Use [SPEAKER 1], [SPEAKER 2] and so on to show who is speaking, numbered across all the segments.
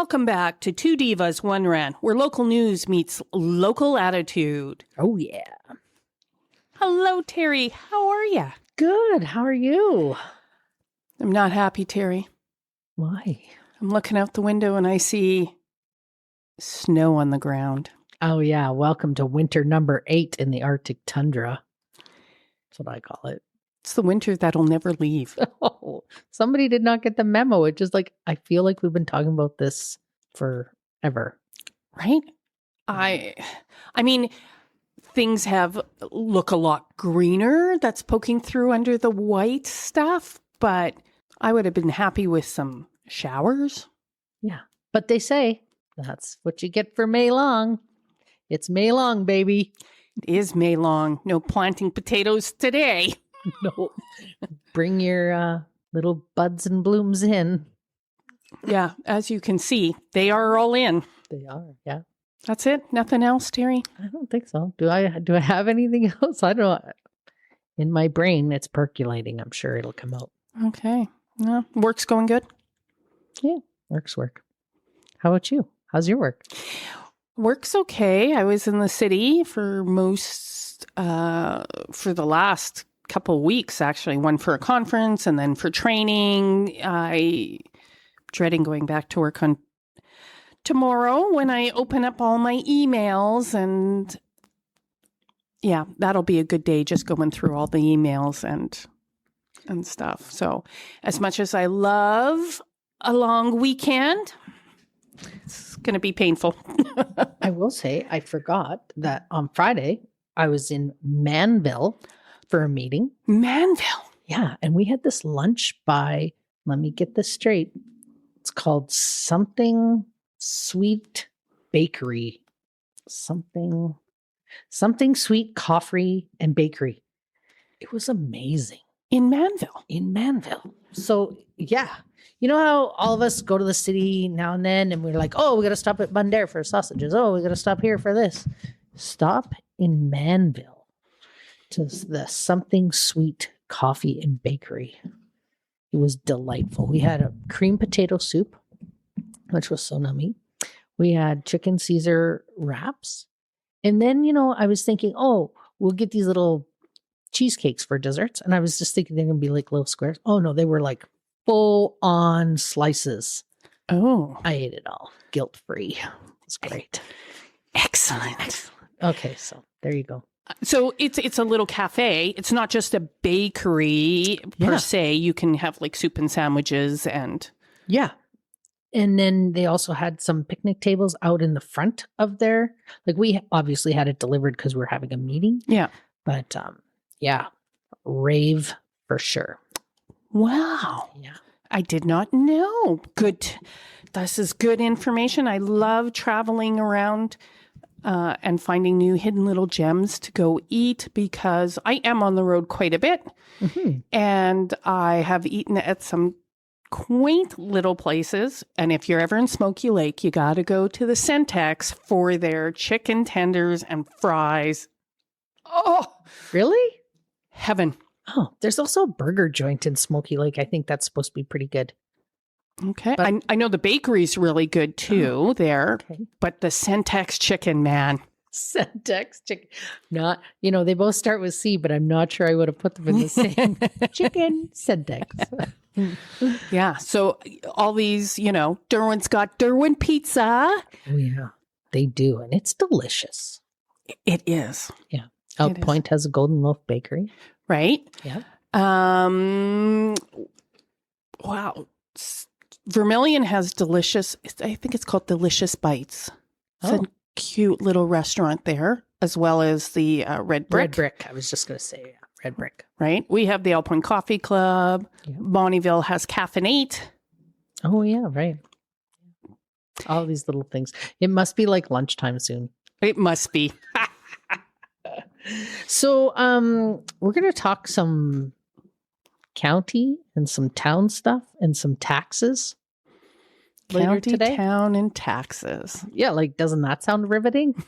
[SPEAKER 1] Welcome back to Two Divas, One Rant, where local news meets local attitude.
[SPEAKER 2] Oh, yeah.
[SPEAKER 1] Hello, Terry. How are you?
[SPEAKER 2] Good. How are you?
[SPEAKER 1] I'm not happy, Terry.
[SPEAKER 2] Why?
[SPEAKER 1] I'm looking out the window and I see snow on the ground.
[SPEAKER 2] Oh, yeah. Welcome to winter number 8 in the Arctic tundra. That's what I call it.
[SPEAKER 1] It's the winter that'll never leave.
[SPEAKER 2] Oh, somebody did not get the memo. It just I feel like we've been talking about this forever.
[SPEAKER 1] Right? I mean, things look a lot greener that's poking through under the white stuff, but I would have been happy with some showers.
[SPEAKER 2] Yeah. But they say that's what you get for May long. It's May long, baby.
[SPEAKER 1] It is May long. No planting potatoes today.
[SPEAKER 2] No. Bring your little buds and blooms in.
[SPEAKER 1] Yeah, as you can see, they are all in.
[SPEAKER 2] They are, yeah.
[SPEAKER 1] That's it? Nothing else, Terry?
[SPEAKER 2] I don't think so. Do I have anything else? I don't know. In my brain, it's percolating. I'm sure it'll come out.
[SPEAKER 1] Okay. Well, work's going good?
[SPEAKER 2] Yeah, work. How about you? How's your work?
[SPEAKER 1] Work's okay. I was in the city for the last couple of weeks, actually. One for a conference and then for training. I dreading going back to work on tomorrow when I open up all my emails, and yeah, that'll be a good day, just going through all the emails and stuff. So as much as I love a long weekend, it's going to be painful.
[SPEAKER 2] I will say I forgot that on Friday I was in Manville for a meeting.
[SPEAKER 1] Manville?
[SPEAKER 2] Yeah, and we had this lunch by, let me get this straight. It's called something Sweet Bakery. Something Sweet Coffee and Bakery. It was amazing.
[SPEAKER 1] In Manville?
[SPEAKER 2] So, yeah. You know how all of us go to the city now and then and we're like, oh, we got to stop at Bundair for sausages. Oh, we got to stop here for this. Stop in Manville to the Something Sweet Coffee and Bakery. It was delightful. We had a cream potato soup, which was so nummy. We had chicken Caesar wraps. And then, I was thinking, oh, we'll get these little cheesecakes for desserts. And I was just thinking they're going to be like little squares. Oh, no, they were like full on slices.
[SPEAKER 1] Oh.
[SPEAKER 2] I ate it all. Guilt-free. It's great.
[SPEAKER 1] Excellent.
[SPEAKER 2] Okay, so there you go.
[SPEAKER 1] So it's a little cafe. It's not just a bakery per se. You can have like soup and sandwiches and...
[SPEAKER 2] Yeah. And then they also had some picnic tables out in the front of there. Like we obviously had it delivered because we were having a meeting.
[SPEAKER 1] Yeah.
[SPEAKER 2] But yeah, rave for sure.
[SPEAKER 1] Wow.
[SPEAKER 2] Yeah.
[SPEAKER 1] I did not know. Good. This is good information. I love traveling around and finding new hidden little gems to go eat because I am on the road quite a bit. Mm-hmm. And I have eaten at some quaint little places. And if you're ever in Smoky Lake, you got to go to the Centex for their chicken tenders and fries. Oh,
[SPEAKER 2] really?
[SPEAKER 1] Heaven.
[SPEAKER 2] Oh, there's also a burger joint in Smoky Lake. I think that's supposed to be pretty good.
[SPEAKER 1] Okay. But I know the bakery's really good too there, okay. But the Centex chicken, man.
[SPEAKER 2] Centex chicken. Not, they both start with C, but I'm not sure I would have put them in the same. Chicken Centex.
[SPEAKER 1] Yeah. So all these, Derwin's got Derwin pizza.
[SPEAKER 2] Oh, yeah. They do. And it's delicious.
[SPEAKER 1] It is.
[SPEAKER 2] Yeah. Out Point has a Golden Loaf Bakery.
[SPEAKER 1] Right?
[SPEAKER 2] Yeah.
[SPEAKER 1] Wow. Vermilion has delicious, I think it's called Delicious Bites. It's a cute little restaurant there, as well as the Red Brick.
[SPEAKER 2] Red Brick. I was just going to say, yeah. Red Brick.
[SPEAKER 1] Right? We have the Alpine Coffee Club. Yeah. Bonnyville has Caffeinate.
[SPEAKER 2] Oh, yeah, right. All these little things. It must be like lunchtime soon.
[SPEAKER 1] It must be.
[SPEAKER 2] So we're going to talk some county and some town stuff and some taxes later today.
[SPEAKER 1] Town, and taxes.
[SPEAKER 2] Yeah, doesn't that sound riveting?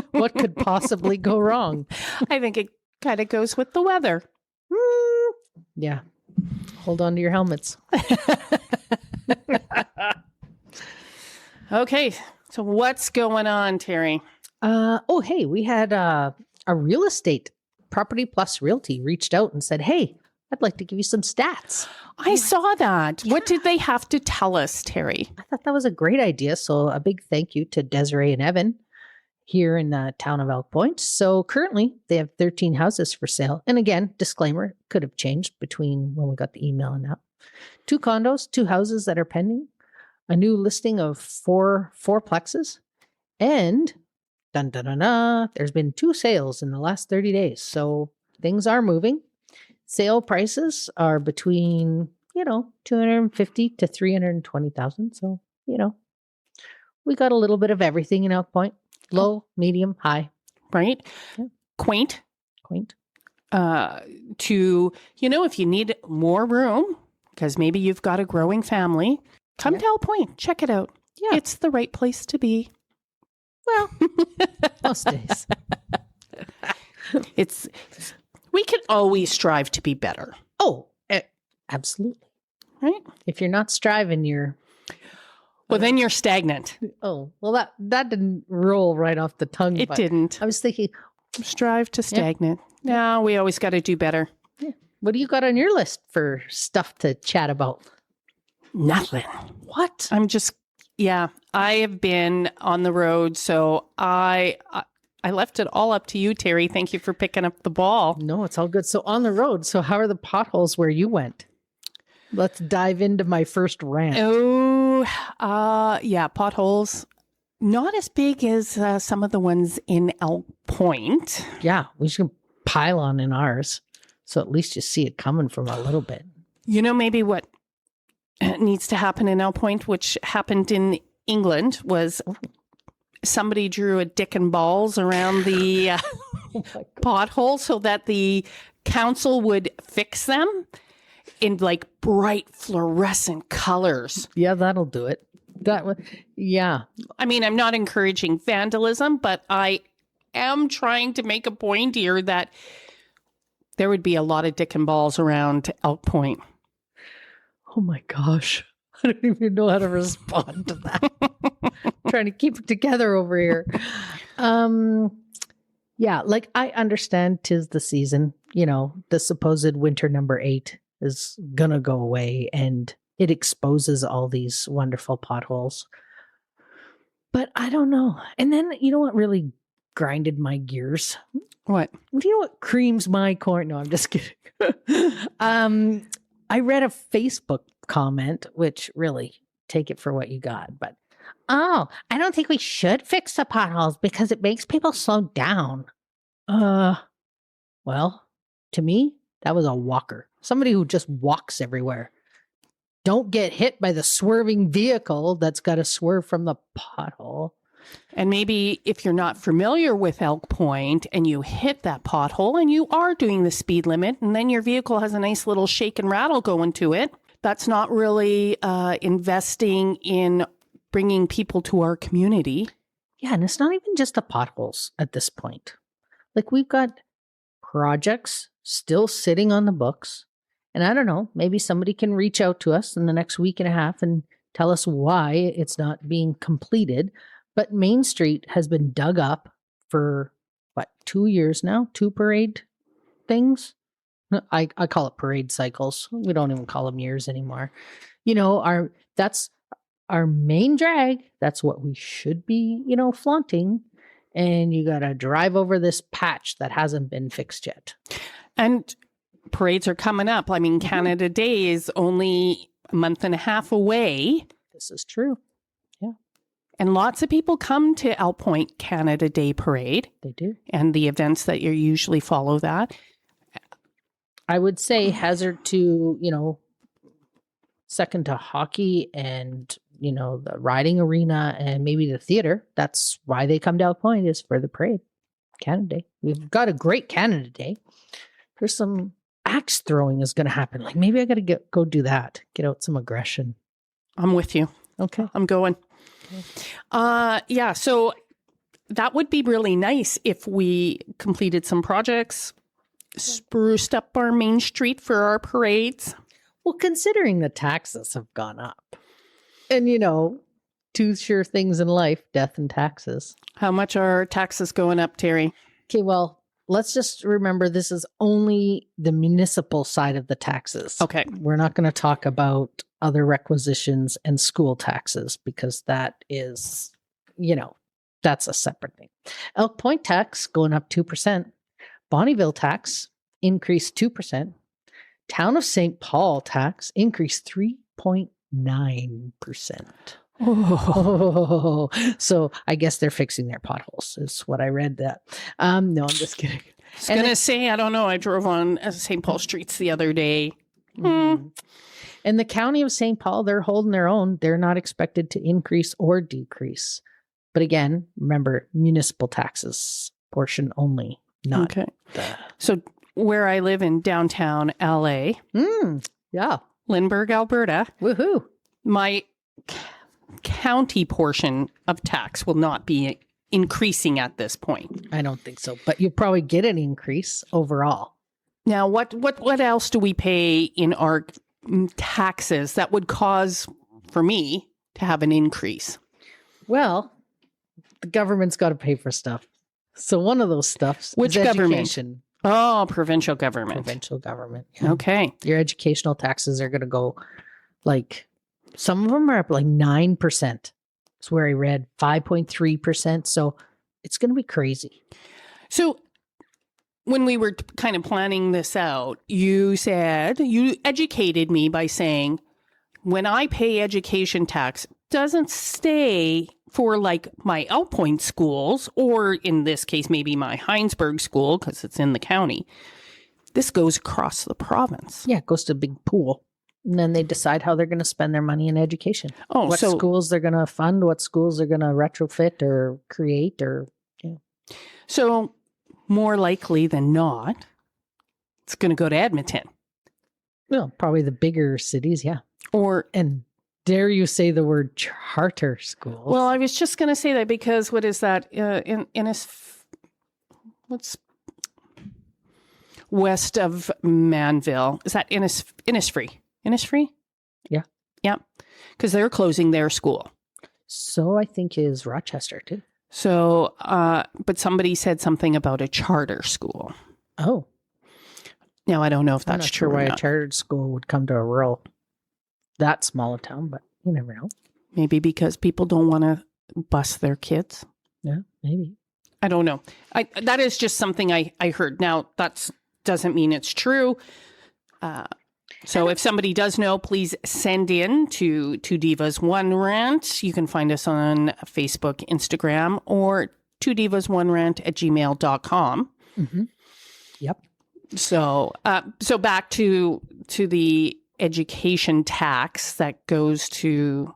[SPEAKER 2] What could possibly go wrong?
[SPEAKER 1] I think it kind of goes with the weather.
[SPEAKER 2] Yeah. Hold on to your helmets.
[SPEAKER 1] Okay. So what's going on, Terry?
[SPEAKER 2] Hey, we had a real estate Property Plus Realty reached out and said, hey, I'd like to give you some stats.
[SPEAKER 1] I saw that. What did they have to tell us, Terry?
[SPEAKER 2] I thought that was a great idea. So a big thank you to Desiree and Evan here in the town of Elk Point. So currently they have 13 houses for sale. And again, disclaimer, could have changed between when we got the email and now. 2 condos, 2 houses that are pending, a new listing of four plexes, and dun, dun, dun, dun, there's been 2 sales in the last 30 days. So things are moving. Sale prices are between, 250 to 320,000. So, we got a little bit of everything in Elk Point. Low, medium, high.
[SPEAKER 1] Right?
[SPEAKER 2] Yeah.
[SPEAKER 1] Quaint. If you need more room, because maybe you've got a growing family, come to Elk Point. Check it out.
[SPEAKER 2] Yeah.
[SPEAKER 1] It's the right place to be.
[SPEAKER 2] Well, most days.
[SPEAKER 1] We can always strive to be better.
[SPEAKER 2] Oh, absolutely.
[SPEAKER 1] Right?
[SPEAKER 2] If you're not striving, you're...
[SPEAKER 1] Well, then you're stagnant.
[SPEAKER 2] Oh, well, that didn't roll right off the tongue.
[SPEAKER 1] It didn't.
[SPEAKER 2] I was thinking...
[SPEAKER 1] Strive to stagnant. Yeah. No, we always got to do better.
[SPEAKER 2] Yeah. What do you got on your list for stuff to chat about?
[SPEAKER 1] Nothing.
[SPEAKER 2] What?
[SPEAKER 1] I have been on the road, so I left it all up to you, Terry. Thank you for picking up the ball.
[SPEAKER 2] No, it's all good. So on the road, so how are the potholes where you went? Let's dive into my first rant.
[SPEAKER 1] Potholes. Not as big as some of the ones in Elk Point.
[SPEAKER 2] Yeah, we should pile on in ours. So at least you see it coming from a little bit.
[SPEAKER 1] Maybe what needs to happen in Elk Point, which happened in England, was somebody drew a dick and balls around the pothole so that the council would fix them in like bright fluorescent colors.
[SPEAKER 2] Yeah, that'll do it. Yeah.
[SPEAKER 1] I mean, I'm not encouraging vandalism, but I am trying to make a point here that there would be a lot of dick and balls around Elk Point.
[SPEAKER 2] Oh my gosh. I don't even know how to respond to that. Trying to keep it together over here. Like I understand 'tis the season, the supposed winter number 8 is gonna go away and it exposes all these wonderful potholes. But I don't know. And then you know what really grinded my gears?
[SPEAKER 1] What?
[SPEAKER 2] Do you know what creams my corn? No, I'm just kidding. I read a Facebook comment, which really take it for what you got. But, I don't think we should fix the potholes because it makes people slow down. Well, to me, that was a walker. Somebody who just walks everywhere. Don't get hit by the swerving vehicle that's got to swerve from the pothole.
[SPEAKER 1] And maybe if you're not familiar with Elk Point and you hit that pothole and you are doing the speed limit and then your vehicle has a nice little shake and rattle going to it, that's not really investing in bringing people to our community.
[SPEAKER 2] Yeah, and it's not even just the potholes at this point. Like we've got projects still sitting on the books. And I don't know, maybe somebody can reach out to us in the next week and a half and tell us why it's not being completed. But Main Street has been dug up for, 2 years now? 2 parade things? I call it parade cycles. We don't even call them years anymore. That's our main drag. That's what we should be, flaunting. And you got to drive over this patch that hasn't been fixed yet.
[SPEAKER 1] And parades are coming up. I mean, Canada Day is only a month and a half away.
[SPEAKER 2] This is true. Yeah.
[SPEAKER 1] And lots of people come to Elk Point Canada Day Parade.
[SPEAKER 2] They do.
[SPEAKER 1] And the events that you usually follow that.
[SPEAKER 2] I would say hazard to, second to hockey and, the riding arena and maybe the theater. That's why they come to Elk Point is for the parade. Canada Day. We've got a great Canada Day. There's some axe throwing is going to happen. Like maybe I got to go do that. Get out some aggression.
[SPEAKER 1] I'm with you.
[SPEAKER 2] Okay.
[SPEAKER 1] I'm going. So that would be really nice if we completed some projects, spruced up our main street for our parades.
[SPEAKER 2] Well, considering the taxes have gone up and, two sure things in life, death and taxes.
[SPEAKER 1] How much are taxes going up, Terry?
[SPEAKER 2] Okay, well, let's just remember this is only the municipal side of the taxes.
[SPEAKER 1] Okay.
[SPEAKER 2] We're not going to talk about other requisitions and school taxes because that is, that's a separate thing. Elk Point tax going up 2%. Bonnyville tax increased 2%. Town of St. Paul tax increased 3.9%. Oh, so I guess they're fixing their potholes is what I read that. No, I'm just kidding.
[SPEAKER 1] I was going to say, I don't know. I drove on St. Paul streets the other day.
[SPEAKER 2] Mm-hmm. And the county of St. Paul, they're holding their own. They're not expected to increase or decrease. But again, remember, municipal taxes portion only, not
[SPEAKER 1] Okay. So where I live in downtown LA,
[SPEAKER 2] yeah,
[SPEAKER 1] Lindbergh, Alberta,
[SPEAKER 2] woohoo.
[SPEAKER 1] my county portion of tax will not be increasing at this point.
[SPEAKER 2] I don't think so, but you'll probably get an increase overall.
[SPEAKER 1] Now, what else do we pay in our taxes that would cause for me to have an increase?
[SPEAKER 2] Well, the government's got to pay for stuff. So one of those stuffs
[SPEAKER 1] Which
[SPEAKER 2] is
[SPEAKER 1] government?
[SPEAKER 2] education.
[SPEAKER 1] Oh, provincial government.
[SPEAKER 2] Provincial government. Yeah.
[SPEAKER 1] Okay.
[SPEAKER 2] Your educational taxes are going to go some of them are up 9%. That's where I read 5.3%. So it's going to be crazy.
[SPEAKER 1] So when we were kind of planning this out, you educated me by saying, when I pay education tax, doesn't stay for my Elk Point schools, or in this case, maybe my Heinsberg school, because it's in the county. This goes across the province.
[SPEAKER 2] Yeah, it goes to a big pool. And then they decide how they're going to spend their money in education.
[SPEAKER 1] Oh,
[SPEAKER 2] what schools they're going to fund, what schools they're going to retrofit or create
[SPEAKER 1] So more likely than not, it's going to go to Edmonton.
[SPEAKER 2] Well, probably the bigger cities, yeah. And dare you say the word charter schools?
[SPEAKER 1] Well, I was just going to say that because what is that? What's west of Manville? Is that Innisfree? Innisfree?
[SPEAKER 2] Yeah.
[SPEAKER 1] Yeah. Because they're closing their school.
[SPEAKER 2] So I think is Rochester too.
[SPEAKER 1] So, but somebody said something about a charter school.
[SPEAKER 2] Oh.
[SPEAKER 1] Now, I don't know if
[SPEAKER 2] I'm
[SPEAKER 1] that's
[SPEAKER 2] not
[SPEAKER 1] true
[SPEAKER 2] sure why
[SPEAKER 1] or
[SPEAKER 2] a
[SPEAKER 1] not.
[SPEAKER 2] chartered school would come to a rural, that small a town, but you never know.
[SPEAKER 1] Maybe because people don't want to bus their kids.
[SPEAKER 2] Yeah, maybe.
[SPEAKER 1] I don't know. That is just something I heard. Now, that doesn't mean it's true. So if somebody does know, please send in to Divas One Rant. You can find us on Facebook, Instagram, or 2divas1rant@gmail.com.
[SPEAKER 2] Mm-hmm. Yep.
[SPEAKER 1] So back to the education tax that goes to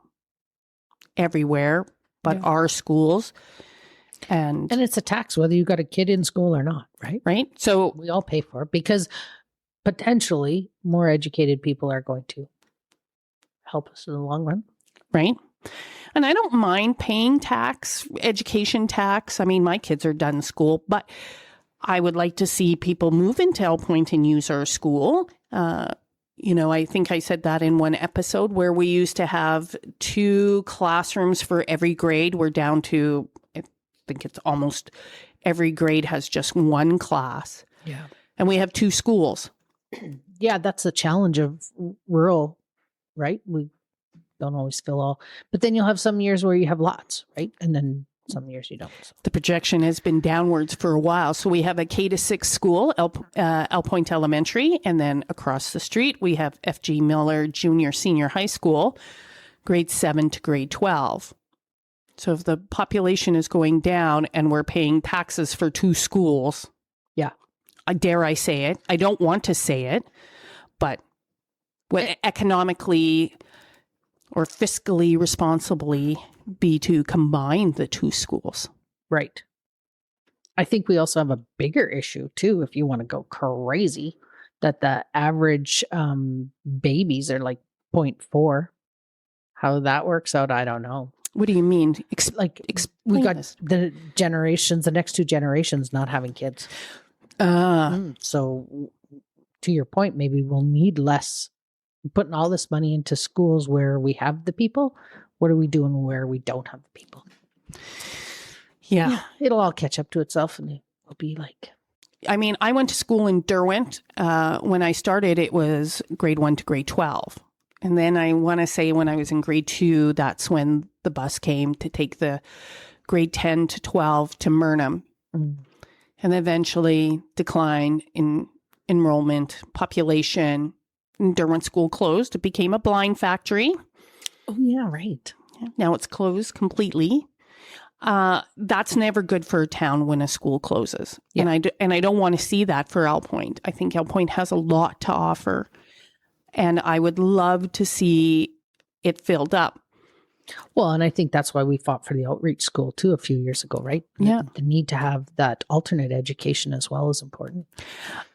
[SPEAKER 1] everywhere but our schools. And
[SPEAKER 2] it's a tax whether you got a kid in school or not, right?
[SPEAKER 1] Right. So
[SPEAKER 2] we all pay for it because potentially more educated people are going to help us in the long run.
[SPEAKER 1] Right. And I don't mind paying education tax. I mean, my kids are done school, but I would like to see people move into Elk Point and use our school. I think I said that in one episode where we used to have 2 classrooms for every grade. We're down to, I think it's almost every grade has just 1 class.
[SPEAKER 2] Yeah.
[SPEAKER 1] And we have 2 schools.
[SPEAKER 2] Yeah, that's the challenge of rural, right? We don't always fill all, but then you'll have some years where you have lots, right? And then some years you don't. So.
[SPEAKER 1] The projection has been downwards for a while. So we have a K-6 school, Elk Point Elementary, and then across the street we have F.G. Miller Junior Senior High School, grade 7 to grade 12. So if the population is going down and we're paying taxes for 2 schools, dare I say it? I don't want to say it, but would economically or fiscally responsibly be to combine the 2 schools?
[SPEAKER 2] Right. I think we also have a bigger issue too, if you want to go crazy, that the average babies are 0.4. How that works out, I don't know.
[SPEAKER 1] What do you mean?
[SPEAKER 2] We got
[SPEAKER 1] this.
[SPEAKER 2] the next 2 generations not having kids. So to your point, maybe we'll need less putting all this money into schools where we have the people. What are we doing where we don't have the people?
[SPEAKER 1] Yeah.
[SPEAKER 2] It'll all catch up to itself, and it'll be like.
[SPEAKER 1] I mean, I went to school in Derwent. When I started, it was grade 1 to grade 12. And then I want to say when I was in grade 2, that's when the bus came to take the grade 10 to 12 to Murnham.
[SPEAKER 2] Mm.
[SPEAKER 1] And eventually decline in enrollment, population. And Derwent School closed. It became a blind factory.
[SPEAKER 2] Oh, yeah, right.
[SPEAKER 1] Now it's closed completely. That's never good for a town when a school closes.
[SPEAKER 2] Yeah.
[SPEAKER 1] And I don't want to see that for Alpoint. I think Alpoint has a lot to offer. And I would love to see it filled up.
[SPEAKER 2] Well, and I think that's why we fought for the outreach school too a few years ago, right?
[SPEAKER 1] Yeah.
[SPEAKER 2] The need to have that alternate education as well is important.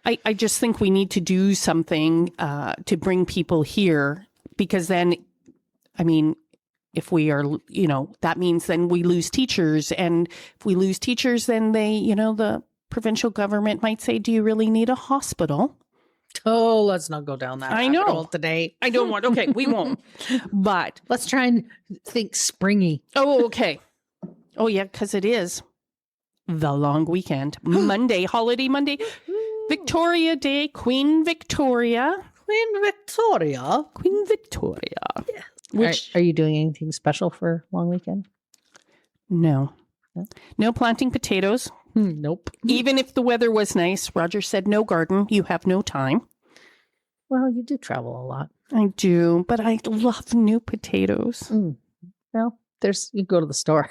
[SPEAKER 1] I just think we need to do something to bring people here, because then, I mean, if we are, that means then we lose teachers. And if we lose teachers, then the provincial government might say, do you really need a hospital?
[SPEAKER 2] Oh, let's not go down that
[SPEAKER 1] I
[SPEAKER 2] rabbit
[SPEAKER 1] know.
[SPEAKER 2] hole today.
[SPEAKER 1] I don't want, okay, we won't. But,
[SPEAKER 2] Let's try and think springy.
[SPEAKER 1] oh, okay. Oh, yeah, because it is the long weekend. Monday, holiday Monday, Victoria Day, Queen Victoria.
[SPEAKER 2] Queen Victoria.
[SPEAKER 1] Queen Victoria. Which,
[SPEAKER 2] Are you doing anything special for long weekend?
[SPEAKER 1] no.
[SPEAKER 2] No?
[SPEAKER 1] No planting potatoes.
[SPEAKER 2] Nope.
[SPEAKER 1] Even if the weather was nice, Roger said, no garden, you have no time.
[SPEAKER 2] Well, you do travel a lot.
[SPEAKER 1] I do, but I love new potatoes.
[SPEAKER 2] Well, you go to the store.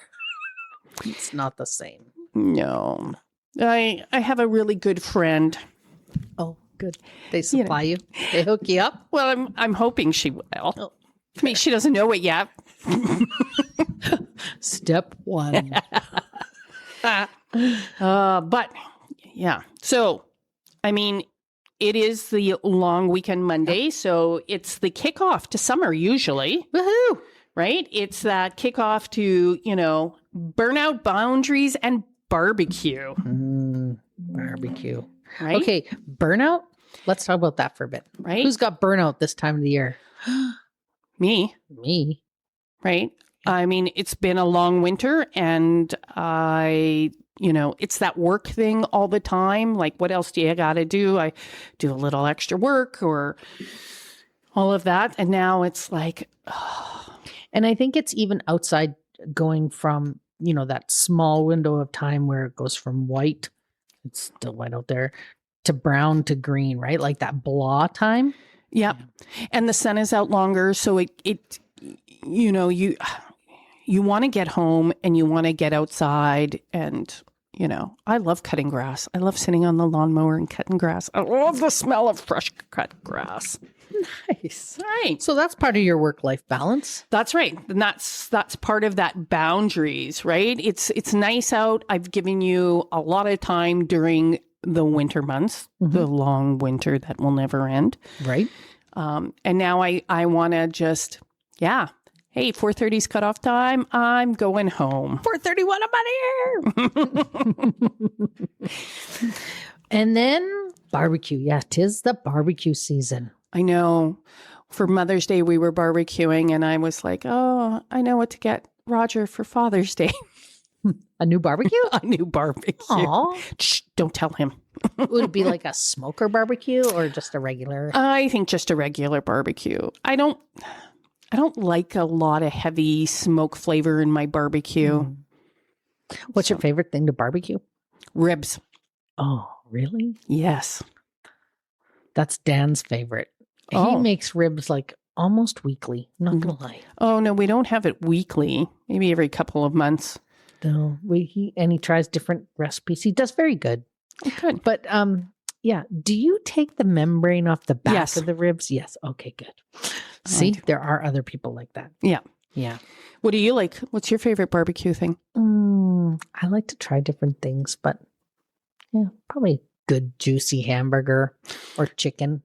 [SPEAKER 2] It's not the same.
[SPEAKER 1] No. I have a really good friend.
[SPEAKER 2] Oh, good. They supply you. They hook you up.
[SPEAKER 1] Well, I'm hoping she will.
[SPEAKER 2] Oh.
[SPEAKER 1] I mean, she doesn't know it yet.
[SPEAKER 2] Step 1.
[SPEAKER 1] But yeah. So, I mean, it is the long weekend Monday. So it's the kickoff to summer usually.
[SPEAKER 2] Woohoo!
[SPEAKER 1] Right? It's that kickoff to, burnout boundaries and barbecue.
[SPEAKER 2] Barbecue.
[SPEAKER 1] Right?
[SPEAKER 2] Okay, burnout. Let's talk about that for a bit.
[SPEAKER 1] Right?
[SPEAKER 2] Who's got burnout this time of the year?
[SPEAKER 1] Me.
[SPEAKER 2] Me.
[SPEAKER 1] Right? I mean, it's been a long winter, and it's that work thing all the time. Like, what else do you got to do? I do a little extra work or all of that. And now it's like,
[SPEAKER 2] And I think it's even outside going from, that small window of time where it goes from white, it's still white out there, to brown to green, right? Like that blah time.
[SPEAKER 1] yeah. And the sun is out longer. So you want to get home and you want to get outside, and I love cutting grass. I love sitting on the lawnmower and cutting grass. I love the smell of fresh cut grass.
[SPEAKER 2] Nice.
[SPEAKER 1] Right.
[SPEAKER 2] So that's part of your work-life balance.
[SPEAKER 1] That's right. And that's part of that boundaries, right? It's nice out. I've given you a lot of time during the winter months, the long winter that will never end.
[SPEAKER 2] Right.
[SPEAKER 1] And now I want to just, hey, 4:30's cutoff time. I'm going home.
[SPEAKER 2] 4:31, I'm out of here. And then barbecue. Yeah, 'tis the barbecue season.
[SPEAKER 1] I know. For Mother's Day, we were barbecuing, and I was like, oh, I know what to get Roger for Father's Day.
[SPEAKER 2] A new barbecue?
[SPEAKER 1] A new barbecue.
[SPEAKER 2] Aw.
[SPEAKER 1] Shh, don't tell him.
[SPEAKER 2] Would it be like a smoker barbecue or just a regular?
[SPEAKER 1] I think just a regular barbecue. I don't like a lot of heavy smoke flavor in my barbecue.
[SPEAKER 2] What's your favorite thing to barbecue?
[SPEAKER 1] Ribs.
[SPEAKER 2] Oh, really?
[SPEAKER 1] Yes.
[SPEAKER 2] That's Dan's favorite. He
[SPEAKER 1] Oh.
[SPEAKER 2] makes ribs like almost weekly. Not gonna lie.
[SPEAKER 1] Oh, no, we don't have it weekly. Maybe every couple of months.
[SPEAKER 2] No, he tries different recipes. He does very good.
[SPEAKER 1] Oh, good.
[SPEAKER 2] But yeah. Do you take the membrane off the back
[SPEAKER 1] Yes.
[SPEAKER 2] of the ribs? Yes. Okay, good. See, there are other people like that.
[SPEAKER 1] Yeah.
[SPEAKER 2] Yeah.
[SPEAKER 1] What do you like? What's your favorite barbecue thing?
[SPEAKER 2] I like to try different things, but yeah, probably good juicy hamburger or chicken.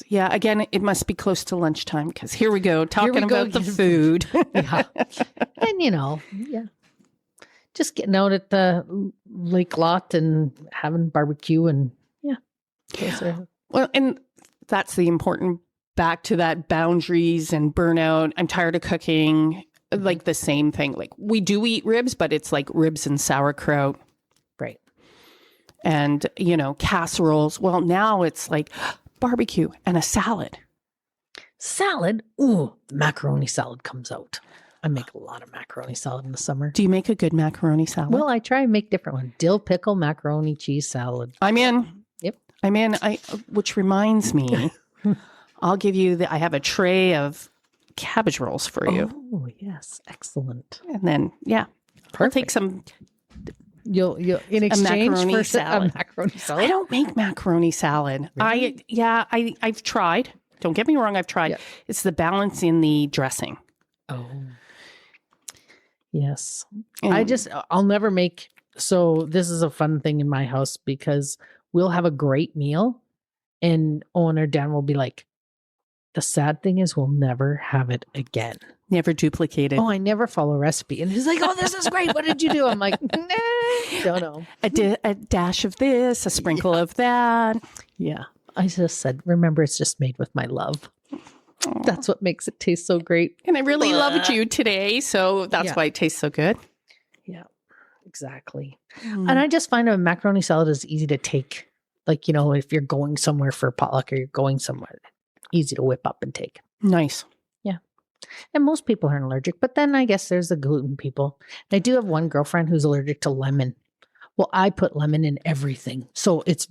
[SPEAKER 1] Yeah. Again, it must be close to lunchtime because here we go talking about the
[SPEAKER 2] getting
[SPEAKER 1] food.
[SPEAKER 2] Yeah. And just getting out at the lake lot and having barbecue and yeah. Those are-
[SPEAKER 1] Well, and that's the important, back to that boundaries and burnout. I'm tired of cooking, like the same thing. Like we do eat ribs, but it's like ribs and sauerkraut.
[SPEAKER 2] Right.
[SPEAKER 1] And, casseroles. Well, now it's like barbecue and a salad.
[SPEAKER 2] Salad. Ooh, the macaroni salad comes out. I make a lot of macaroni salad in the summer.
[SPEAKER 1] Do you make a good macaroni salad?
[SPEAKER 2] Well, I try and make different ones. Dill pickle, macaroni, cheese salad.
[SPEAKER 1] I'm in.
[SPEAKER 2] Yep.
[SPEAKER 1] I'm in. Which reminds me, I'll give you I have a tray of cabbage rolls for you.
[SPEAKER 2] Oh, yes. Excellent.
[SPEAKER 1] And then, I'll take some.
[SPEAKER 2] You'll in exchange
[SPEAKER 1] macaroni
[SPEAKER 2] for
[SPEAKER 1] salad.
[SPEAKER 2] a macaroni salad.
[SPEAKER 1] I don't make macaroni salad.
[SPEAKER 2] Really?
[SPEAKER 1] I've tried. Don't get me wrong. I've tried.
[SPEAKER 2] Yep.
[SPEAKER 1] It's the balance in the dressing.
[SPEAKER 2] Oh. Yes.
[SPEAKER 1] And
[SPEAKER 2] I'll never make. So this is a fun thing in my house because we'll have a great meal and Owen or Dan will be like, the sad thing is we'll never have it again.
[SPEAKER 1] never duplicated.
[SPEAKER 2] Oh, I never follow a recipe. And he's like, oh, this is great. What did you do? I'm like, nah, don't know.
[SPEAKER 1] A dash of this, a sprinkle of that.
[SPEAKER 2] Yeah. I just said, remember, it's just made with my love.
[SPEAKER 1] Aw.
[SPEAKER 2] That's what makes it taste so great.
[SPEAKER 1] And I really loved you today, so that's
[SPEAKER 2] Yeah.
[SPEAKER 1] why it tastes so good.
[SPEAKER 2] Yeah, exactly.
[SPEAKER 1] Mm.
[SPEAKER 2] And I just find a macaroni salad is easy to take. Like, if you're going somewhere for a potluck or you're going somewhere, easy to whip up and take.
[SPEAKER 1] Nice.
[SPEAKER 2] And most people aren't allergic, but then I guess there's the gluten people. And I do have one girlfriend who's allergic to lemon. Well, I put lemon in everything, so it's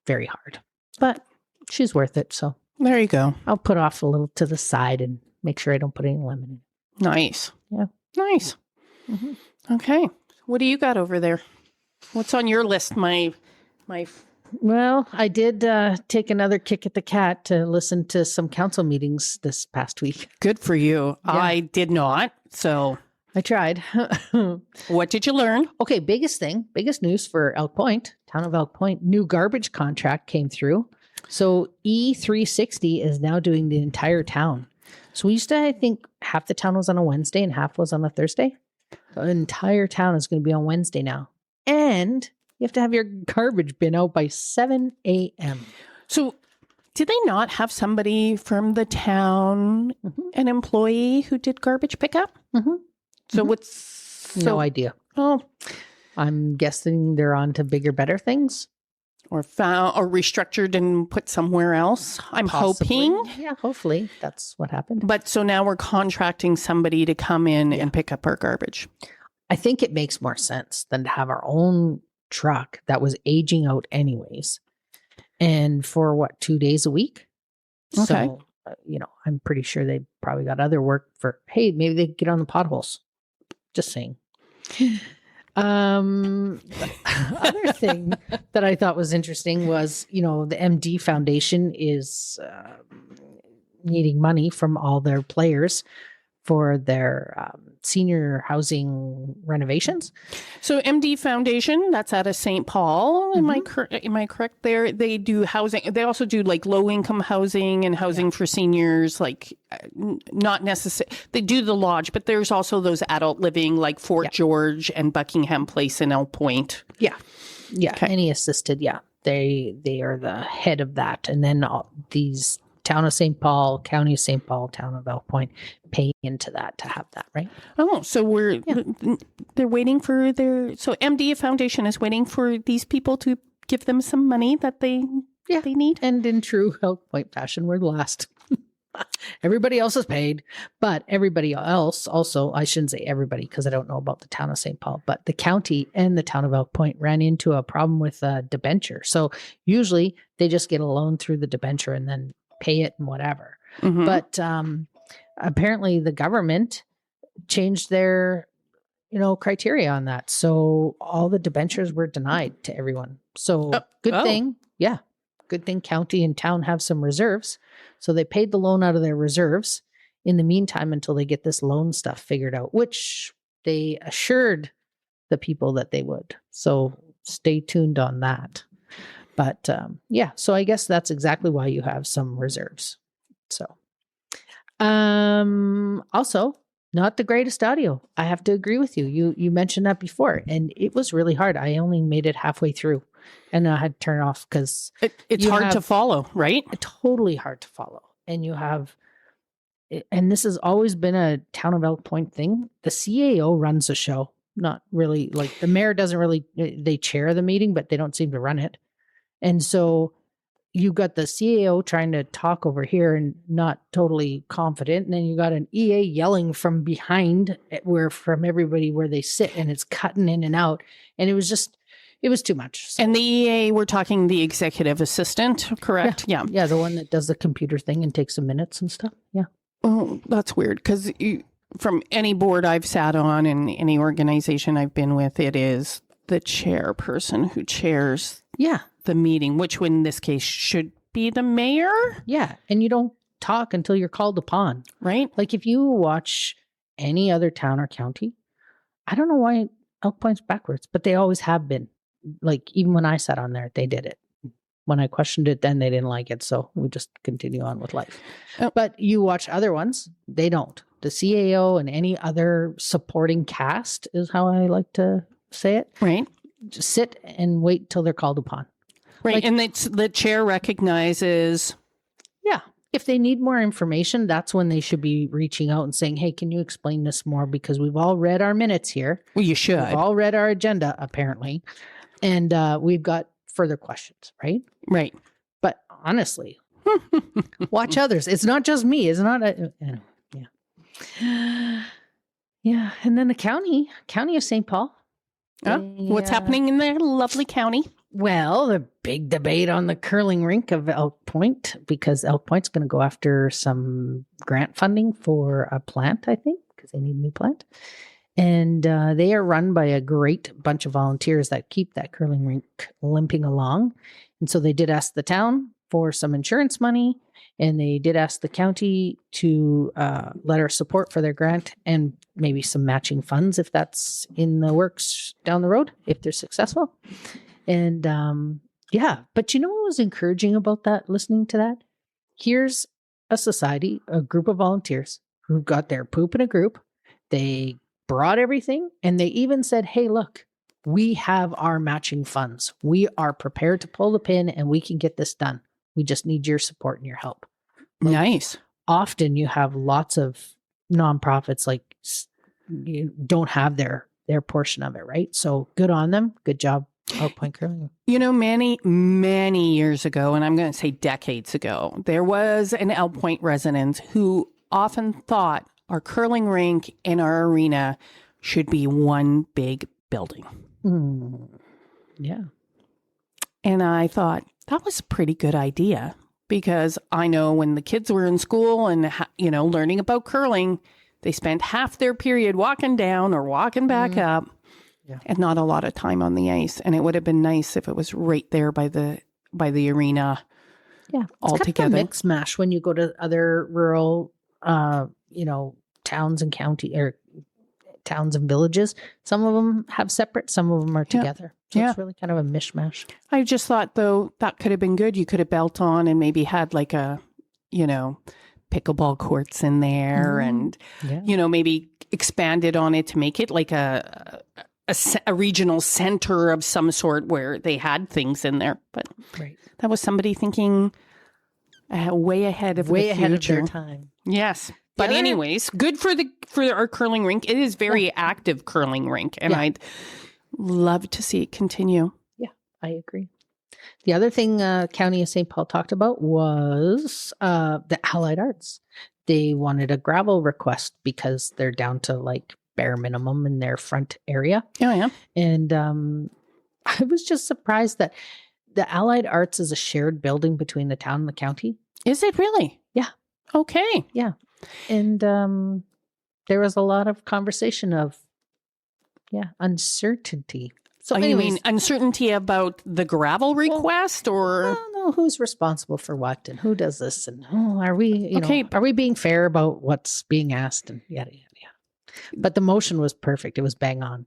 [SPEAKER 2] very hard, but she's worth it. So
[SPEAKER 1] There you go.
[SPEAKER 2] I'll put off a little to the side and make sure I don't put any lemon in.
[SPEAKER 1] Nice.
[SPEAKER 2] Yeah.
[SPEAKER 1] Nice.
[SPEAKER 2] Mhm.
[SPEAKER 1] Okay. What do you got over there? What's on your list, my
[SPEAKER 2] Well, I did take another kick at the cat to listen to some council meetings this past week.
[SPEAKER 1] good for you.
[SPEAKER 2] Yeah.
[SPEAKER 1] I did not. So
[SPEAKER 2] I tried.
[SPEAKER 1] what did you learn?
[SPEAKER 2] Okay, biggest news for Elk Point, town of Elk Point, new garbage contract came through. So E360 is now doing the entire town. So we used to, I think, half the town was on a Wednesday and half was on a Thursday. So the entire town is going to be on Wednesday now. And you have to have your garbage bin out by 7 a.m.
[SPEAKER 1] So did they not have somebody from the town,
[SPEAKER 2] Mhm.
[SPEAKER 1] an employee who did garbage pickup?
[SPEAKER 2] Mhm.
[SPEAKER 1] So
[SPEAKER 2] Mhm.
[SPEAKER 1] what's
[SPEAKER 2] No idea.
[SPEAKER 1] Oh,
[SPEAKER 2] I'm guessing they're on to bigger, better things.
[SPEAKER 1] or found or restructured and put somewhere else. I'm
[SPEAKER 2] Possibly.
[SPEAKER 1] hoping.
[SPEAKER 2] Yeah, hopefully that's what happened.
[SPEAKER 1] But so now we're contracting somebody to come in and pick up our garbage.
[SPEAKER 2] I think it makes more sense than to have our own truck that was aging out anyways. And for 2 days a week?
[SPEAKER 1] Okay.
[SPEAKER 2] So, I'm pretty sure they probably got other work for, hey, maybe they could get on the potholes. Just saying. The other thing that I thought was interesting was, the MD Foundation is needing money from all their players for their senior housing renovations.
[SPEAKER 1] So MD Foundation, that's out of St. Paul. Am I correct there? They do housing. They also do like low income housing and housing for seniors, like not necessarily. They do the lodge, but there's also those adult living like Fort George and Buckingham Place in Elk Point.
[SPEAKER 2] Yeah.
[SPEAKER 1] Okay.
[SPEAKER 2] Any assisted. Yeah. They are the head of that. And then all these town of St. Paul, county of St. Paul, town of Elk Point pay into that to have that, right?
[SPEAKER 1] Oh, so they're waiting for so MD Foundation is waiting for these people to give them some money that they need.
[SPEAKER 2] And in true Elk Point fashion, we're the last. Everybody else is paid, but everybody else also, I shouldn't say everybody because I don't know about the town of St. Paul, but the county and the town of Elk Point ran into a problem with a debenture. So usually they just get a loan through the debenture and then pay it and whatever.
[SPEAKER 1] Mhm.
[SPEAKER 2] But apparently the government changed their, criteria on that. So all the debentures were denied to everyone. So good thing. Yeah. Good thing county and town have some reserves. So they paid the loan out of their reserves in the meantime until they get this loan stuff figured out, which they assured the people that they would. So stay tuned on that. But so I guess that's exactly why you have some reserves. So also not the greatest audio. I have to agree with you. You mentioned that before and it was really hard. I only made it halfway through. And I had to turn it off because
[SPEAKER 1] It's
[SPEAKER 2] You
[SPEAKER 1] hard to
[SPEAKER 2] have-
[SPEAKER 1] follow, right?
[SPEAKER 2] totally hard to follow. And you have, and this has always been a town of Elk Point thing. The CAO runs the show, not really like the mayor doesn't really, they chair the meeting, but they don't seem to run it. And so you got the CAO trying to talk over here and not totally confident. And then you got an EA yelling from behind from everybody where they sit, and it's cutting in and out. And it was too much. So,
[SPEAKER 1] And the EA, we're talking the executive assistant, correct? Yeah.
[SPEAKER 2] yeah, the one that does the computer thing and takes the minutes and stuff. Yeah.
[SPEAKER 1] Oh, that's weird because from any board I've sat on and any organization I've been with, it is the chairperson who chairs
[SPEAKER 2] Yeah.
[SPEAKER 1] the meeting, which in this case should be the mayor,
[SPEAKER 2] Yeah. And you don't talk until you're called upon.
[SPEAKER 1] right?
[SPEAKER 2] Like if you watch any other town or county, I don't know why Elk Point's backwards, but they always have been. Like even when I sat on there, they did it. When I questioned it, then they didn't like it. So we just continue on with life.
[SPEAKER 1] Oh.
[SPEAKER 2] But you watch other ones, they don't. The CAO and any other supporting cast is how I like to say it.
[SPEAKER 1] Right.
[SPEAKER 2] Just sit and wait till they're called upon.
[SPEAKER 1] Right.
[SPEAKER 2] Like-
[SPEAKER 1] And it's the chair recognizes.
[SPEAKER 2] Yeah. If they need more information, that's when they should be reaching out and saying, hey, can you explain this more? Because we've all read our minutes here.
[SPEAKER 1] Well, you should.
[SPEAKER 2] We've all read our agenda, apparently. And we've got further questions, right?
[SPEAKER 1] Right.
[SPEAKER 2] But honestly, watch others. It's not just me. It's not. Yeah. Yeah. And then the county of St. Paul.
[SPEAKER 1] What's
[SPEAKER 2] They,
[SPEAKER 1] happening in their lovely county?
[SPEAKER 2] Well, the big debate on the curling rink of Elk Point, because Elk Point's going to go after some grant funding for a plant, I think, because they need a new plant. And they are run by a great bunch of volunteers that keep that curling rink limping along. And so they did ask the town for some insurance money, and they did ask the county to letter support for their grant and maybe some matching funds if that's in the works down the road, if they're successful. And yeah, but you know what was encouraging about that, listening to that? Here's a society, a group of volunteers who got their poop in a group. They brought everything, and they even said, hey, look, we have our matching funds. We are prepared to pull the pin and we can get this done. We just need your support and your help.
[SPEAKER 1] Nice.
[SPEAKER 2] Often you have lots of nonprofits like you don't have their portion of it, right? So good on them. Good job, Elk Point Curling.
[SPEAKER 1] You know, many, many years ago, and I'm going to say decades ago, there was an Elk Point resident who often thought our curling rink and our arena should be one big building.
[SPEAKER 2] Yeah.
[SPEAKER 1] And I thought that was a pretty good idea because I know when the kids were in school and, learning about curling, they spent half their period walking down or walking back up and not a lot of time on the ice. And it would have been nice if it was right there by the arena.
[SPEAKER 2] Yeah.
[SPEAKER 1] All
[SPEAKER 2] It's kind
[SPEAKER 1] together.
[SPEAKER 2] of a mix mash when you go to other rural, towns and county or towns and villages. Some of them have separate, some of them are together. So
[SPEAKER 1] Yeah.
[SPEAKER 2] it's really kind of a mishmash.
[SPEAKER 1] I just thought, though, that could have been good. You could have built on and maybe had like a, pickleball courts in there and,
[SPEAKER 2] Yeah.
[SPEAKER 1] maybe expanded on it to make it like a regional center of some sort where they had things in there. But
[SPEAKER 2] Right.
[SPEAKER 1] that was somebody thinking way ahead of
[SPEAKER 2] Way
[SPEAKER 1] the
[SPEAKER 2] ahead of
[SPEAKER 1] future.
[SPEAKER 2] their time.
[SPEAKER 1] Yes. But
[SPEAKER 2] other-
[SPEAKER 1] anyways, good for our curling rink. It is very active curling rink, and
[SPEAKER 2] Yeah.
[SPEAKER 1] I'd love to see it continue.
[SPEAKER 2] Yeah, I agree. The other thing County of St. Paul talked about was the Allied Arts. They wanted a gravel request because they're down to like bare minimum in their front area.
[SPEAKER 1] Oh, yeah.
[SPEAKER 2] And I was just surprised that the Allied Arts is a shared building between the town and the county.
[SPEAKER 1] Is it really?
[SPEAKER 2] Yeah.
[SPEAKER 1] Okay.
[SPEAKER 2] And there was a lot of conversation of, uncertainty. So
[SPEAKER 1] You
[SPEAKER 2] anyways,
[SPEAKER 1] mean uncertainty about the gravel request
[SPEAKER 2] I
[SPEAKER 1] or?
[SPEAKER 2] don't know who's responsible for what and who does this and are we,
[SPEAKER 1] Okay.
[SPEAKER 2] are we being fair about what's being asked and yada, yada, yada. But the motion was perfect. It was bang on.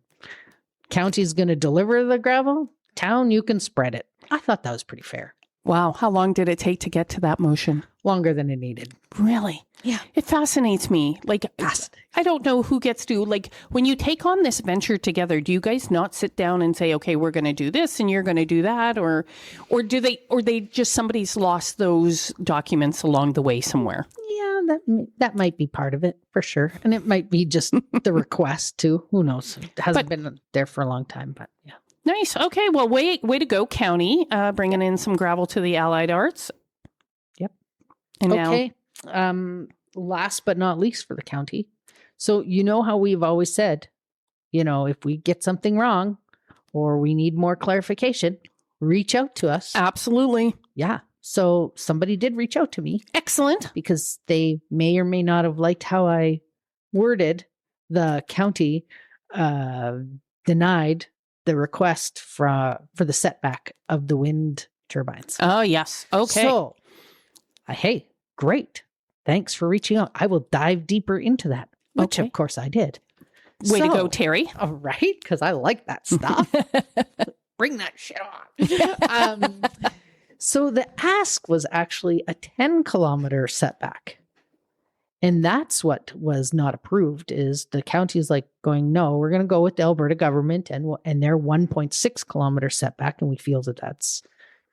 [SPEAKER 2] County's going to deliver the gravel. Town, you can spread it. I thought that was pretty fair.
[SPEAKER 1] Wow. How long did it take to get to that motion?
[SPEAKER 2] Longer than it needed.
[SPEAKER 1] Really?
[SPEAKER 2] Yeah.
[SPEAKER 1] It fascinates me. Like, I don't know who gets to, like, when you take on this venture together, do you guys not sit down and say, okay, we're going to do this and you're going to do that? Or they just, somebody's lost those documents along the way somewhere?
[SPEAKER 2] Yeah, that might be part of it for sure. And it might be just the request too. Who knows? It hasn't been there for a long time, but yeah.
[SPEAKER 1] Nice. Okay. Well, way to go, county, bringing in some gravel to the Allied Arts.
[SPEAKER 2] Yep.
[SPEAKER 1] And
[SPEAKER 2] okay. Last but not least for the county. So you know how we've always said, if we get something wrong or we need more clarification, reach out to us.
[SPEAKER 1] Absolutely.
[SPEAKER 2] Yeah. So somebody did reach out to me.
[SPEAKER 1] Excellent.
[SPEAKER 2] Because they may or may not have liked how I worded the county denied the request for the setback of the wind turbines.
[SPEAKER 1] Oh, yes. Okay.
[SPEAKER 2] So, hey, great. Thanks for reaching out. I will dive deeper into that, which of course I did.
[SPEAKER 1] Way to go, Terry.
[SPEAKER 2] All right, because I like that stuff. Bring that shit on. So the ask was actually a 10-kilometer setback. And that's what was not approved is the county is like going, no, we're going to go with the Alberta government and their 1.6 kilometer setback. And we feel that that's,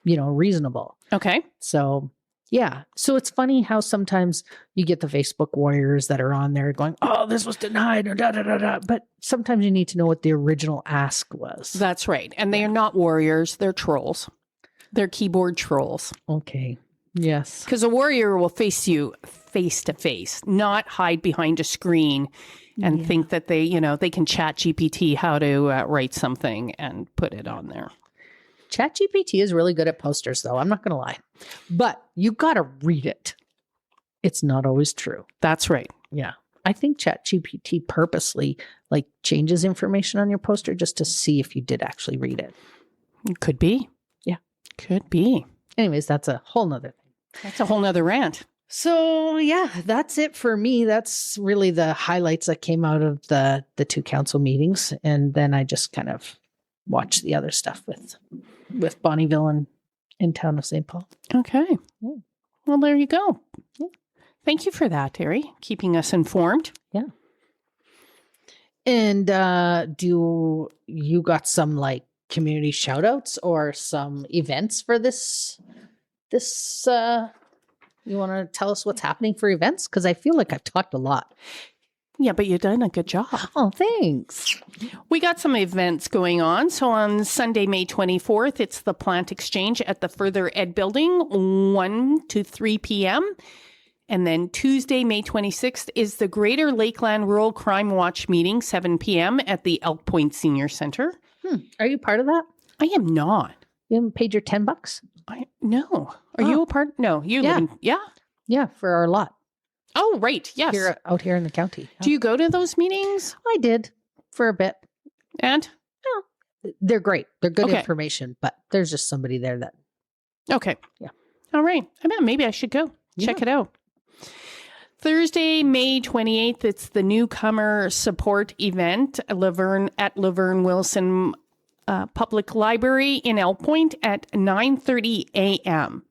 [SPEAKER 2] reasonable.
[SPEAKER 1] Okay.
[SPEAKER 2] So, yeah. So it's funny how sometimes you get the Facebook warriors that are on there going, oh, this was denied or da, da, da, da. But sometimes you need to know what the original ask was.
[SPEAKER 1] That's right. And they are not warriors. They're trolls. They're keyboard trolls.
[SPEAKER 2] Okay. Yes.
[SPEAKER 1] Because a warrior will face you face to face, not hide behind a screen and think that they can chat GPT how to write something and put it on there.
[SPEAKER 2] ChatGPT is really good at posters, though. I'm not going to lie. But you got to read it. It's not always true.
[SPEAKER 1] That's right.
[SPEAKER 2] Yeah. I think ChatGPT purposely changes information on your poster just to see if you did actually read it.
[SPEAKER 1] Could be.
[SPEAKER 2] Yeah.
[SPEAKER 1] Could be.
[SPEAKER 2] Anyways, that's a whole nother thing.
[SPEAKER 1] That's a whole nother rant.
[SPEAKER 2] So, yeah, that's it for me. That's really the highlights that came out of the two council meetings. And then I just kind of watched the other stuff with Bonnieville and in town of St. Paul.
[SPEAKER 1] Okay.
[SPEAKER 2] Yeah.
[SPEAKER 1] Well, there you go.
[SPEAKER 2] Yeah.
[SPEAKER 1] Thank you for that, Terry, keeping us informed.
[SPEAKER 2] Yeah. And do you got some community shout outs or some events for this you want to tell us what's happening for events? Because I feel like I've talked a lot.
[SPEAKER 1] Yeah, but you've done a good job.
[SPEAKER 2] Oh, thanks.
[SPEAKER 1] We got some events going on. So on Sunday, May 24th, it's the Plant Exchange at the Further Ed Building, 1 to 3 p.m. And then Tuesday, May 26th, is the Greater Lakeland Rural Crime Watch meeting, 7 p.m. at the Elk Point Senior Center.
[SPEAKER 2] Are you part of that?
[SPEAKER 1] I am not.
[SPEAKER 2] You haven't paid your $10?
[SPEAKER 1] No. Are you a part? No, you live in, yeah?
[SPEAKER 2] Yeah, for our lot.
[SPEAKER 1] Oh, right. Yes.
[SPEAKER 2] Out here in the county.
[SPEAKER 1] Do you go to those meetings?
[SPEAKER 2] I did for a bit.
[SPEAKER 1] And?
[SPEAKER 2] They're great. They're good information, but there's just somebody there that.
[SPEAKER 1] Okay.
[SPEAKER 2] Yeah.
[SPEAKER 1] All right. Maybe I should go. Check it out. Thursday, May 28th, it's the newcomer support event at Laverne Wilson Public Library in Elk Point at 9:30 a.m.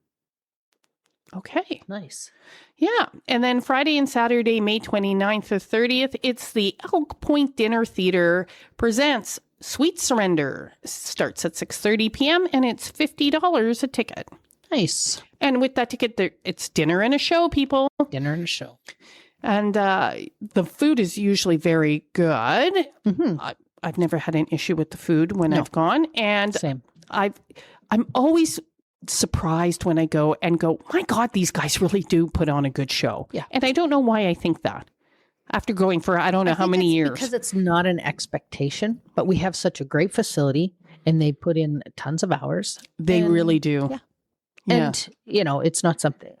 [SPEAKER 1] Okay.
[SPEAKER 2] Nice.
[SPEAKER 1] Yeah. And then Friday and Saturday, May 29th to 30th, it's the Elk Point Dinner Theater presents Sweet Surrender. Starts at 6:30 p.m. and it's $50 a ticket.
[SPEAKER 2] Nice.
[SPEAKER 1] And with that ticket, it's dinner and a show, people.
[SPEAKER 2] Dinner and a show.
[SPEAKER 1] And the food is usually very good.
[SPEAKER 2] Mm-hmm.
[SPEAKER 1] I've never had an issue with the food when I've gone. And
[SPEAKER 2] same.
[SPEAKER 1] I'm always surprised when I go, my God, these guys really do put on a good show.
[SPEAKER 2] Yeah.
[SPEAKER 1] And I don't know why I think that. After going for I don't know how many years.
[SPEAKER 2] Because it's not an expectation, but we have such a great facility and they put in tons of hours.
[SPEAKER 1] They really do.
[SPEAKER 2] Yeah. And, it's not something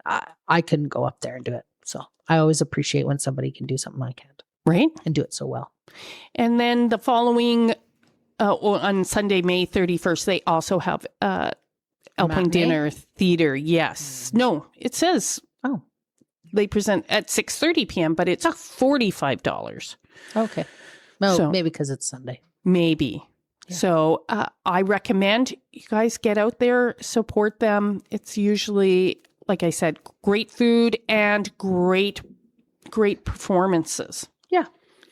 [SPEAKER 2] I couldn't go up there and do it. So I always appreciate when somebody can do something I can't.
[SPEAKER 1] Right.
[SPEAKER 2] And do it so well.
[SPEAKER 1] And then the following, on Sunday, May 31st, they also have Elk Point Dinner Theater. Yes. No, it says they present at 6:30 p.m., but it's $45.
[SPEAKER 2] Okay. Well, maybe because it's Sunday.
[SPEAKER 1] Maybe. So I recommend you guys get out there, support them. It's usually, like I said, great food and great performances.
[SPEAKER 2] Yeah,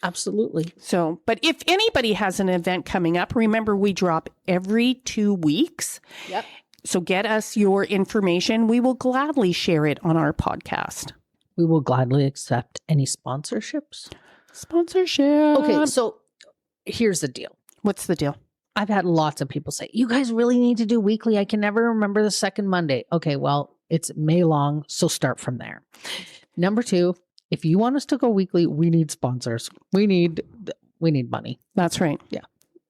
[SPEAKER 2] absolutely.
[SPEAKER 1] So, but if anybody has an event coming up, remember we drop every 2 weeks.
[SPEAKER 2] Yep.
[SPEAKER 1] So get us your information. We will gladly share it on our podcast.
[SPEAKER 2] We will gladly accept any sponsorships.
[SPEAKER 1] Sponsorship.
[SPEAKER 2] Okay, so here's the deal.
[SPEAKER 1] What's the deal?
[SPEAKER 2] I've had lots of people say, you guys really need to do weekly. I can never remember the second Monday. Okay, well, it's May long, so start from there. Number 2, if you want us to go weekly, we need sponsors. We need money.
[SPEAKER 1] That's right.
[SPEAKER 2] Yeah.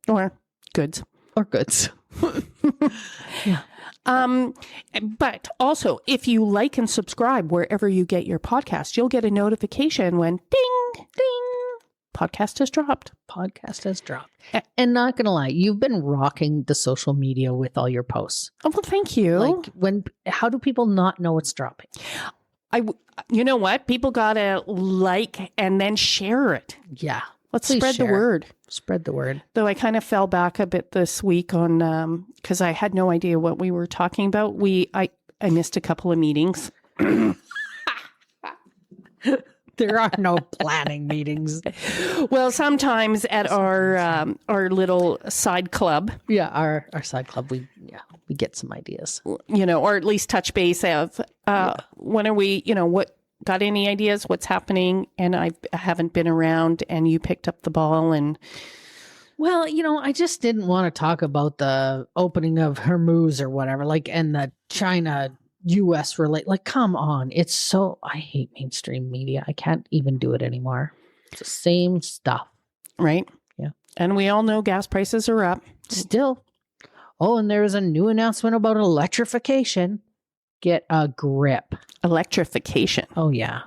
[SPEAKER 1] Or goods.
[SPEAKER 2] Or goods.
[SPEAKER 1] Yeah. But also, if you like and subscribe wherever you get your podcast, you'll get a notification when ding, ding, podcast has dropped.
[SPEAKER 2] Podcast has dropped. And not going to lie, you've been rocking the social media with all your posts.
[SPEAKER 1] Oh, well, thank you.
[SPEAKER 2] Like how do people not know it's dropping?
[SPEAKER 1] You know what? People got to like and then share it.
[SPEAKER 2] Yeah.
[SPEAKER 1] Let's
[SPEAKER 2] Please
[SPEAKER 1] spread the
[SPEAKER 2] share.
[SPEAKER 1] word.
[SPEAKER 2] Spread the word.
[SPEAKER 1] Though I kind of fell back a bit this week on, because I had no idea what we were talking about. I missed a couple of meetings.
[SPEAKER 2] There are no planning meetings.
[SPEAKER 1] Well, sometimes at our little side club.
[SPEAKER 2] Yeah, our side club, we get some ideas.
[SPEAKER 1] Or at least touch base of when are we, what got any ideas, what's happening? And I haven't been around and you picked up the ball and.
[SPEAKER 2] Well, I just didn't want to talk about the opening of Hormuz or whatever, and the China U.S. come on. It's so, I hate mainstream media. I can't even do it anymore. It's the same stuff.
[SPEAKER 1] Right.
[SPEAKER 2] Yeah.
[SPEAKER 1] And we all know gas prices are up.
[SPEAKER 2] Still. Oh, and there was a new announcement about electrification. Get a grip.
[SPEAKER 1] Electrification.
[SPEAKER 2] Oh, yeah.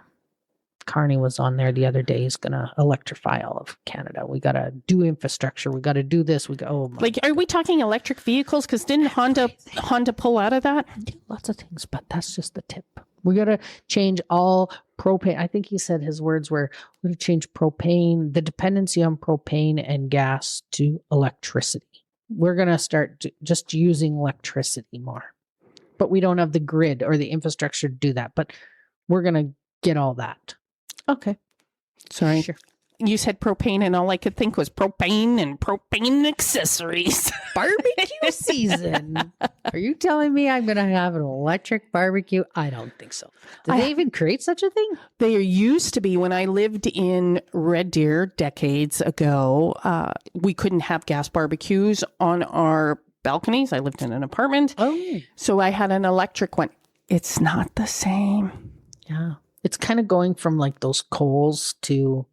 [SPEAKER 2] Carney was on there the other day. He's going to electrify all of Canada. We got to do infrastructure. We got to do this.
[SPEAKER 1] Are we talking electric vehicles? Because didn't Honda pull out of that?
[SPEAKER 2] Lots of things, but that's just the tip. We got to change all propane. I think he said his words were, we're going to change propane, the dependency on propane and gas to electricity. We're going to start just using electricity more. But we don't have the grid or the infrastructure to do that. But we're going to get all that.
[SPEAKER 1] Okay. Sorry.
[SPEAKER 2] Sure.
[SPEAKER 1] You said propane and all I could think was propane and propane accessories.
[SPEAKER 2] Barbecue season. Are you telling me I'm going to have an electric barbecue? I don't think so. Did they even create such a thing?
[SPEAKER 1] There used to be when I lived in Red Deer decades ago. We couldn't have gas barbecues on our balconies. I lived in an apartment.
[SPEAKER 2] Oh.
[SPEAKER 1] So I had an electric one. It's not the same.
[SPEAKER 2] Yeah. It's kind of going from those coals to,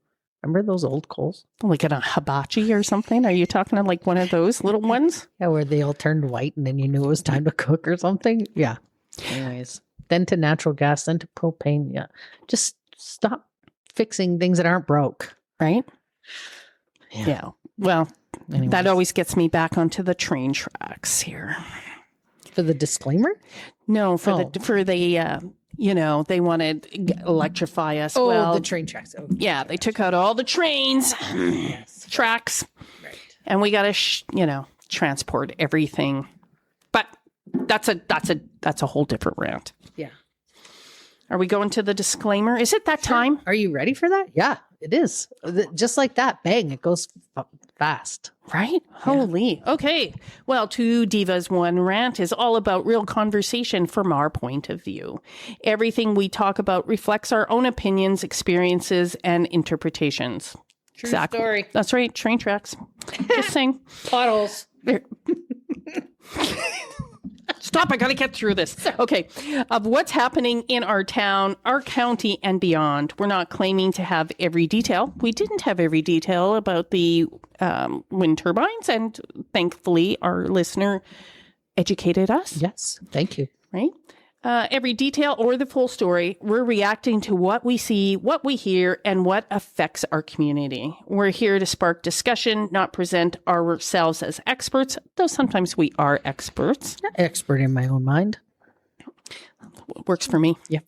[SPEAKER 2] remember those old coals?
[SPEAKER 1] Like in a hibachi or something? Are you talking like one of those little ones?
[SPEAKER 2] Yeah, where they all turned white and then you knew it was time to cook or something. Yeah. Anyways, then to natural gas, then to propane. Yeah. Just stop fixing things that aren't broke.
[SPEAKER 1] Right? Yeah. Well,
[SPEAKER 2] Anyways.
[SPEAKER 1] That always gets me back onto the train tracks here.
[SPEAKER 2] For the disclaimer?
[SPEAKER 1] No, for the they wanted to electrify us.
[SPEAKER 2] Oh,
[SPEAKER 1] well,
[SPEAKER 2] the train tracks. Oh,
[SPEAKER 1] yeah, they took out all the trains, tracks,
[SPEAKER 2] right.
[SPEAKER 1] and we got to, transport everything. But that's a whole different rant.
[SPEAKER 2] Yeah.
[SPEAKER 1] Are we going to the disclaimer? Is it that time?
[SPEAKER 2] Are you ready for that? Yeah, it is. Just like that, bang, it goes fast.
[SPEAKER 1] Right? Holy. Okay. Well, 2 Divas, 1 Rant is all about real conversation from our point of view. Everything we talk about reflects our own opinions, experiences, and interpretations.
[SPEAKER 2] True story.
[SPEAKER 1] That's right. Train tracks. Just saying.
[SPEAKER 2] Potholes.
[SPEAKER 1] Stop. I got to get through this. Okay. Of what's happening in our town, our county, and beyond. We're not claiming to have every detail. We didn't have every detail about the wind turbines, and thankfully our listener educated us.
[SPEAKER 2] Yes. Thank you.
[SPEAKER 1] Right? Every detail or the full story, we're reacting to what we see, what we hear, and what affects our community. We're here to spark discussion, not present ourselves as experts, though sometimes we are experts.
[SPEAKER 2] Expert in my own mind.
[SPEAKER 1] Works for me.
[SPEAKER 2] Yeah.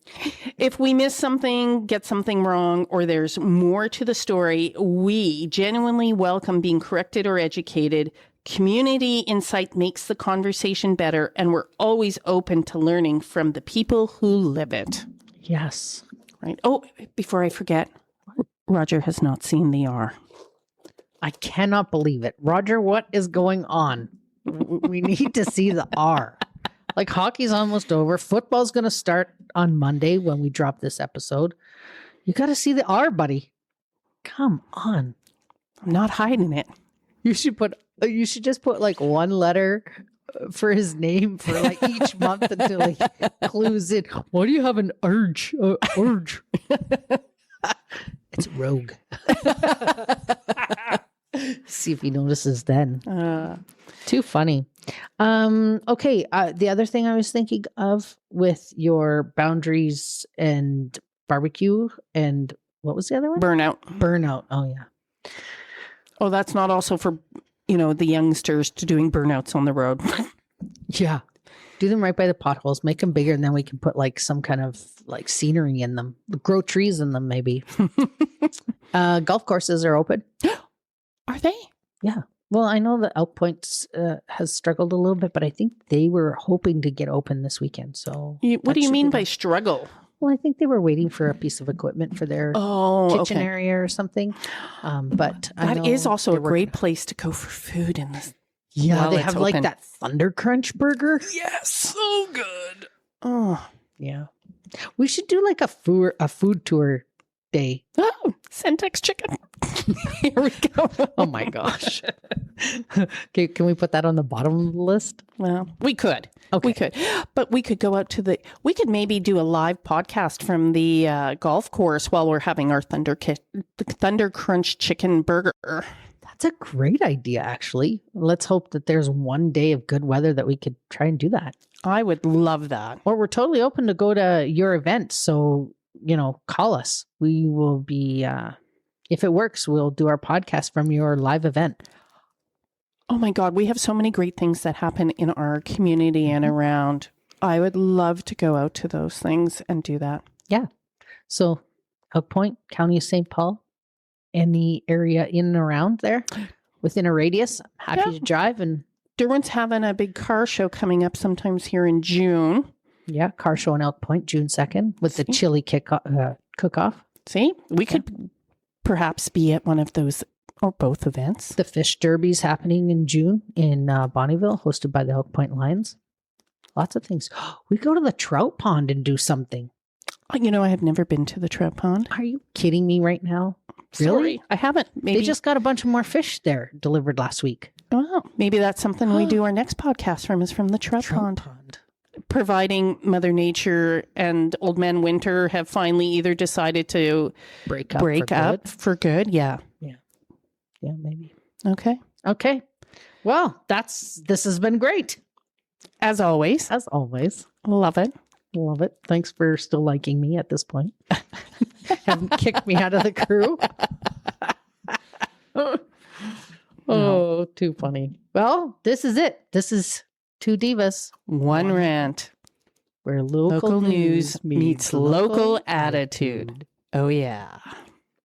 [SPEAKER 1] If we miss something, get something wrong, or there's more to the story, we genuinely welcome being corrected or educated. Community insight makes the conversation better, and we're always open to learning from the people who live it.
[SPEAKER 2] Yes.
[SPEAKER 1] Right. Oh, before I forget, Roger has not seen the R.
[SPEAKER 2] I cannot believe it. Roger, what is going on? We need to see the R. Like, hockey's almost over. Football's going to start on Monday when we drop this episode. You got to see the R, buddy. Come on.
[SPEAKER 1] I'm not hiding it.
[SPEAKER 2] You should just put like one letter for his name for like each month until he clues in. Why do you have an urge? Urge. It's rogue. See if he notices then. Too funny. Okay. The other thing I was thinking of with your boundaries and barbecue and what was the other one? Burnout. Oh, yeah.
[SPEAKER 1] Oh, that's not also for, the youngsters to doing burnouts on the road.
[SPEAKER 2] Yeah. Do them right by the potholes, make them bigger, and then we can put like some kind of like scenery in them, grow trees in them maybe. Golf courses are open.
[SPEAKER 1] Are they?
[SPEAKER 2] Yeah. Well, I know that Elk Point has struggled a little bit, but I think they were hoping to get open this weekend. So
[SPEAKER 1] what do you mean by struggle?
[SPEAKER 2] Well, I think they were waiting for a piece of equipment for their kitchen area or something. But
[SPEAKER 1] that is also a great place to go for food in this.
[SPEAKER 2] Yeah, they have like that Thunder Crunch burger.
[SPEAKER 1] Yes, so good. Oh,
[SPEAKER 2] yeah. We should do like a food tour day.
[SPEAKER 1] Oh, Centex chicken. Here we go.
[SPEAKER 2] Oh my gosh. Okay, can we put that on the bottom of the list?
[SPEAKER 1] Well, we could. Okay. We could. But we could go out to we could maybe do a live podcast from the golf course while we're having our Thunder Crunch chicken burger.
[SPEAKER 2] That's a great idea, actually. Let's hope that there's one day of good weather that we could try and do that.
[SPEAKER 1] I would love that.
[SPEAKER 2] Or we're totally open to go to your event. So, call us. We will be, if it works, we'll do our podcast from your live event.
[SPEAKER 1] Oh my God, we have so many great things that happen in our community and around. I would love to go out to those things and do that.
[SPEAKER 2] Yeah. So, Elk Point, County of St. Paul, any area in and around there within a radius, happy to drive. And
[SPEAKER 1] Derwent's having a big car show coming up sometimes here in June.
[SPEAKER 2] Yeah, car show in Elk Point, June 2nd, with the chili cook-off.
[SPEAKER 1] See, we could perhaps be at one of those or both events.
[SPEAKER 2] The Fish Derby's happening in June in Bonnyville, hosted by the Elk Point Lions. Lots of things. We go to the trout pond and do something.
[SPEAKER 1] I have never been to the trout pond.
[SPEAKER 2] Are you kidding me right now?
[SPEAKER 1] Really?
[SPEAKER 2] Sorry.
[SPEAKER 1] I haven't. Maybe
[SPEAKER 2] they just got a bunch of more fish there delivered last week.
[SPEAKER 1] Oh, maybe that's something we do our next podcast from is from the trout pond. Providing Mother Nature and Old Man Winter have finally either decided to break up for good. Yeah.
[SPEAKER 2] Yeah, maybe.
[SPEAKER 1] Okay.
[SPEAKER 2] Well, this has been great.
[SPEAKER 1] As always.
[SPEAKER 2] Love it. Thanks for still liking me at this point. Haven't kicked me out of the crew. Oh, too funny. Well, this is it. This is Two Divas,
[SPEAKER 1] One Rant.
[SPEAKER 2] Where local news meets
[SPEAKER 1] local attitude. Oh, yeah.